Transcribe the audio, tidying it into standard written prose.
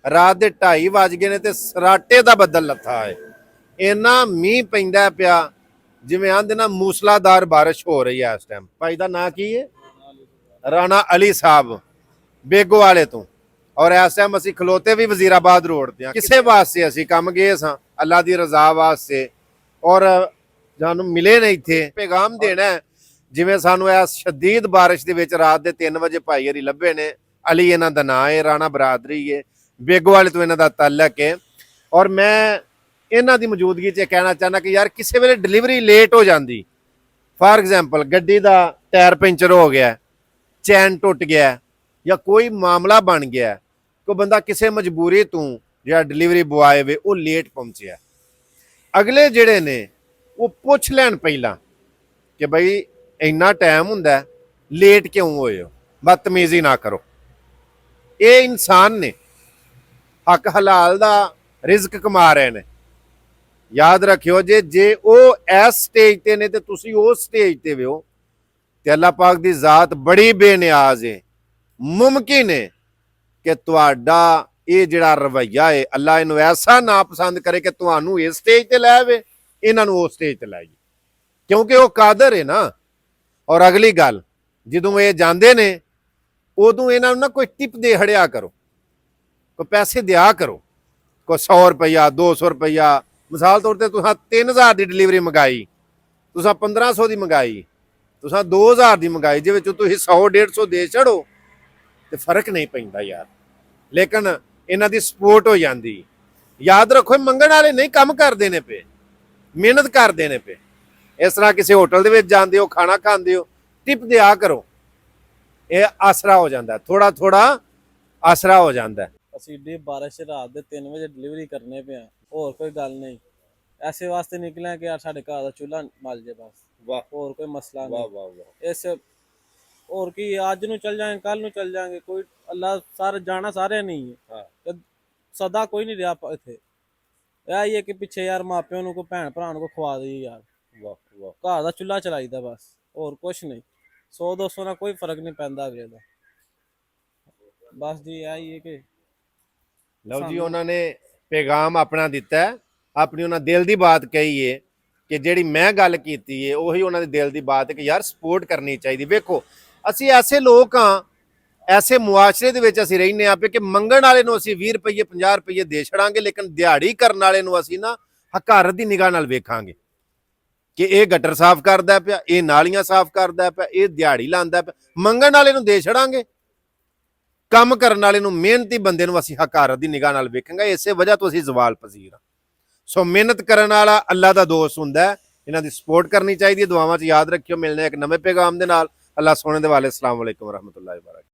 ਰਾਤ ਦੇ 2:30 ਵੱਜ ਗਏ ਨੇ ਤੇ ਸਰਾਟੇ ਦਾ ਬੱਦਲ ਲੱਥਾ ਹੈ। ਇੰਨਾ ਮੀਂਹ ਪੈਂਦਾ ਪਿਆ ਜਿਵੇਂ ਆਂਦੇ ਨਾ ਮੂਸਲਾਧਾਰ ਬਾਰਿਸ਼ ਹੋ ਰਹੀ ਹੈ ਇਸ ਟਾਈਮ। ਭਾਈ ਦਾ ਨਾਂ ਕੀ ਹੈ? ਰਾਣਾ ਅਲੀ ਸਾਹਿਬ ਬੇਗੋ ਵਾਲੇ ਤੋਂ। ਔਰ ਇਸ ਟਾਈਮ ਅਸੀਂ ਖਲੋਤੇ ਵੀ ਵਜ਼ੀਰਾਬਾਦ ਰੋਡ ਤੇ ਆ। ਕਿਸੇ ਵਾਸਤੇ ਅਸੀਂ ਕੰਮ ਗਏ ਸਾਂ, ਅੱਲਾ ਦੀ ਰਜ਼ਾ ਵਾਸਤੇ, ਔਰ ਸਾਨੂੰ ਮਿਲੇ ਨੇ ਇੱਥੇ ਪੈਗਾਮ ਦੇਣਾ। ਜਿਵੇਂ ਸਾਨੂੰ ਇਸ ਸ਼ਦੀਦ ਬਾਰਿਸ਼ ਦੇ ਵਿੱਚ ਰਾਤ ਦੇ 3 ਵਜੇ ਭਾਈ ਹਰੀ ਲੱਭੇ ਨੇ। ਅਲੀ ਇਹਨਾਂ ਦਾ ਨਾਂ ਹੈ, ਰਾਣਾ ਬਰਾਦਰੀ ਹੈ, ਬੇਗੋ ਵਾਲੇ ਤੋਂ ਇਹਨਾਂ ਦਾ ਤਾਲੁਕ ਹੈ। ਔਰ ਮੈਂ ਇਹਨਾਂ ਦੀ ਮੌਜੂਦਗੀ 'ਚ ਕਹਿਣਾ ਚਾਹੁੰਦਾ ਕਿ ਯਾਰ ਕਿਸੇ ਵੇਲੇ ਡਿਲੀਵਰੀ ਲੇਟ ਹੋ ਜਾਂਦੀ। ਫਾਰ ਐਗਜ਼ਾਮਪਲ ਗੱਡੀ ਦਾ ਟਾਇਰ ਪੈਂਚਰ ਹੋ ਗਿਆ, ਚੈਨ ਟੁੱਟ ਗਿਆ, ਜਾਂ ਕੋਈ ਮਾਮਲਾ ਬਣ ਗਿਆ, ਕੋਈ ਬੰਦਾ ਕਿਸੇ ਮਜਬੂਰੀ ਤੋਂ ਜਿਹੜਾ ਡਿਲੀਵਰੀ ਬੁਆਏ ਵੇ ਉਹ ਲੇਟ ਪਹੁੰਚਿਆ, ਅਗਲੇ ਜਿਹੜੇ ਨੇ ਉਹ ਪੁੱਛ ਲੈਣ ਪਹਿਲਾਂ ਕਿ ਬਈ ਇੰਨਾ ਟਾਈਮ ਹੁੰਦਾ, ਲੇਟ ਕਿਉਂ ਹੋਏ ਹੋ, ਬਦਤਮੀਜ਼ੀ ਨਾ ਕਰੋ। ਇਹ ਇਨਸਾਨ ਨੇ, ਹੱਕ ਹਲਾਲ ਦਾ ਰਿਜ਼ਕ ਕਮਾ ਰਹੇ ਨੇ। ਯਾਦ ਰੱਖਿਓ ਜੇ ਉਹ ਇਸ ਸਟੇਜ ਤੇ ਨੇ ਤੇ ਤੁਸੀਂ ਉਸ ਸਟੇਜ ਤੇ ਹੋ ਤੇ ਅੱਲਾਹ ਪਾਕ ਦੀ ਜ਼ਾਤ ਬੜੀ ਬੇਨਿਆਜ਼ ਹੈ। ਮੁਮਕਿਨ ਹੈ ਕਿ ਤੁਹਾਡਾ ਇਹ ਜਿਹੜਾ ਰਵੱਈਆ ਹੈ ਅੱਲਾਹ ਇਹਨੂੰ ਐਸਾ ਨਾ ਪਸੰਦ ਕਰੇ ਕਿ ਤੁਹਾਨੂੰ ਇਸ ਸਟੇਜ ਤੇ ਲੈ ਆਵੇ, ਇਹਨਾਂ ਨੂੰ ਉਸ ਸਟੇਜ ਤੇ ਲੈ ਜਾਏ, ਕਿਉਂਕਿ ਉਹ ਕਾਦਰ ਹੈ ਨਾ। ਔਰ ਅਗਲੀ ਗੱਲ, ਜਦੋਂ ਇਹ ਜਾਂਦੇ ਨੇ ਉਦੋਂ ਇਹਨਾਂ ਨੂੰ ਨਾ ਕੋਈ ਟਿਪ ਦੇ ਹੜਿਆ ਕਰੋ, ਕੋਈ ਪੈਸੇ ਦਿਆ ਕਰੋ, ਕੋਈ 100 ਰੁਪਇਆ 200 ਰੁਪਇਆ। ਮਿਸਾਲ ਤੌਰ ਤੇ ਤੁਸੀਂ 3000 ਦੀ ਡਿਲੀਵਰੀ ਮੰਗਾਈ, ਤੁਸੀਂ 1500 ਦੀ ਮੰਗਾਈ, ਤੁਸੀਂ 2000 ਦੀ ਮੰਗਾਈ, ਜੇ ਵਿੱਚ ਤੁਸੀਂ 100-150 ਦੇ ਛੜੋ ਤੇ ਫਰਕ ਨਹੀਂ ਪੈਂਦਾ ਯਾਰ, ਲੇਕਿਨ ਇਹਨਾਂ ਦੀ ਸਪੋਰਟ ਹੋ ਜਾਂਦੀ। ਯਾਦ ਰੱਖੋ ਮੰਗਣ ਵਾਲੇ ਨਹੀਂ ਕੰਮ ਕਰਦੇ ਨੇ ਪਏ, ਮਿਹਨਤ ਕਰਦੇ ਨੇ ਪਏ। ਇਸ ਤਰ੍ਹਾਂ ਕਿਸੇ ਹੋਟਲ ਦੇ ਵਿੱਚ ਜਾਂਦੇ ਹੋ, ਖਾਣਾ ਖਾਂਦੇ ਹੋ, ਟਿਪ ਦਿਆ ਕਰੋ, ਇਹ ਆਸਰਾ ਹੋ ਜਾਂਦਾ, ਥੋੜਾ ਥੋੜਾ ਆਸਰਾ ਹੋ ਜਾਂਦਾ। ਅਸੀਂ ਏਡੀ ਬਾਰਿਸ਼ ਰਾਤ ਦੇ 3 ਵਜੇ ਡਿਲੀਵਰੀ ਕਰਨੇ ਪਿਆ, ਹੋਰ ਕੋਈ ਗੱਲ ਨਹੀਂ। ਐਸੇ ਵਾਸਤੇ ਨਿਕਲਿਆ ਕਿ ਯਾਰ ਸਾਡੇ ਘਰ ਦਾ ਚੁੱਲ੍ਹਾ ਮਲ ਜੇ ਬਸ, ਵਾਹ, ਹੋਰ ਕੋਈ ਮਸਲਾ ਵਾਹ ਨਹੀਂ। ਵਾਹ ਵਾਹ। ਇਸ ਹੋਰ ਕੀ, ਅੱਜ ਨੂੰ ਚੱਲ ਜਾਏ, ਕੱਲ ਨੂੰ ਚੱਲ ਜਾएंगे, ਕੋਈ ਅੱਲਾ ਸਾਰੇ ਜਾਣਾ ਸਾਰੇ ਨਹੀਂ ਹੈ। ਤੇ ਸਦਾ ਕੋਈ ਨਹੀਂ ਰਿਹਾ ਇੱਥੇ। ਇਹ ਹੀ ਹੈ ਕਿ ਪਿੱਛੇ ਯਾਰ ਮਾਪਿਆਂ ਨੂੰ, ਕੋਈ ਭੈਣ ਭਰਾ ਨੂੰ ਕੋਈ ਖਵਾ ਦੇਈਏ ਯਾਰ, ਵਾਹ ਵਾਹ। ਘਰ ਦਾ ਚੁੱਲ੍ਹਾ ਚਲਾਈਦਾ ਬਸ, ਹੋਰ ਕੁਛ ਨਹੀਂ। 100-200 ਨਾਲ ਕੋਈ ਫਰਕ ਨਹੀਂ ਪੈਂਦਾ ਅਗਲੇ ਦਾ। ਬਸ ਜੀ ਇਹ ਹੀ ਹੈ ਕਿ ਲਓ ਜੀ, ਉਹਨਾਂ ਨੇ ਪੈਗਾਮ ਆਪਣਾ ਦਿੱਤਾ, ਆਪਣੀ ਉਹਨਾਂ ਦਿਲ ਦੀ ਬਾਤ ਕਹੀ ਹੈ ਕਿ ਜਿਹੜੀ ਮੈਂ ਗੱਲ ਕੀਤੀ ਹੈ ਉਹੀ ਉਹਨਾਂ ਦੇ ਦਿਲ ਦੀ ਬਾਤ ਹੈ ਕਿ ਯਾਰ ਸਪੋਰਟ ਕਰਨੀ ਚਾਹੀਦੀ। ਵੇਖੋ ਅਸੀਂ ਐਸੇ ਲੋਕ ਹਾਂ, ਐਸੇ ਮੁਆਸ਼ਰੇ ਦੇ ਵਿੱਚ ਅਸੀਂ ਰਹਿੰਦੇ ਹਾਂ ਕਿ ਮੰਗਣ ਵਾਲੇ ਨੂੰ ਅਸੀਂ 20 ਰੁਪਏ 50 ਰੁਪਏ ਦੇ ਛੜਾਂਗੇ, ਲੇਕਿਨ ਦਿਹਾੜੀ ਕਰਨ ਵਾਲੇ ਨੂੰ ਅਸੀਂ ਨਾ ਹਕਾਰਤ ਦੀ ਨਿਗਾਹ ਨਾਲ ਵੇਖਾਂਗੇ ਕਿ ਇਹ ਗਟਰ ਸਾਫ਼ ਕਰਦਾ ਪਿਆ, ਇਹ ਨਾਲੀਆਂ ਸਾਫ਼ ਕਰਦਾ ਪਿਆ, ਇਹ ਦਿਹਾੜੀ ਲਾਉਂਦਾ ਪਿਆ। ਮੰਗਣ ਵਾਲੇ ਨੂੰ ਦੇ ਛੜਾਂਗੇ, ਕੰਮ ਕਰਨ ਵਾਲੇ ਨੂੰ, ਮਿਹਨਤੀ ਬੰਦੇ ਨੂੰ ਅਸੀਂ ਹਕਾਰਤ ਦੀ ਨਿਗਾਹ ਨਾਲ ਵੇਖਾਂਗੇ। ਇਸੇ ਵਜ੍ਹਾ ਤੋਂ ਅਸੀਂ ਜ਼ਵਾਲ ਪਜ਼ੀਰ ਹਾਂ। ਸੋ ਮਿਹਨਤ ਕਰਨ ਵਾਲਾ ਅੱਲਾ ਦਾ ਦੋਸਤ ਹੁੰਦਾ, ਇਹਨਾਂ ਦੀ ਸਪੋਰਟ ਕਰਨੀ ਚਾਹੀਦੀ ਹੈ। ਦੁਆਵਾਂ 'ਚ ਯਾਦ ਰੱਖਿਓ। ਮਿਲਣੇ ਇੱਕ ਨਵੇਂ ਪੈਗਾਮ ਦੇ ਨਾਲ। ਅੱਲਾ ਸੋਹਣੇ ਦੇ ਵਾਲੇ। अस्सलाम वालेकुम रहमतुल्लाहि व बरकातहू।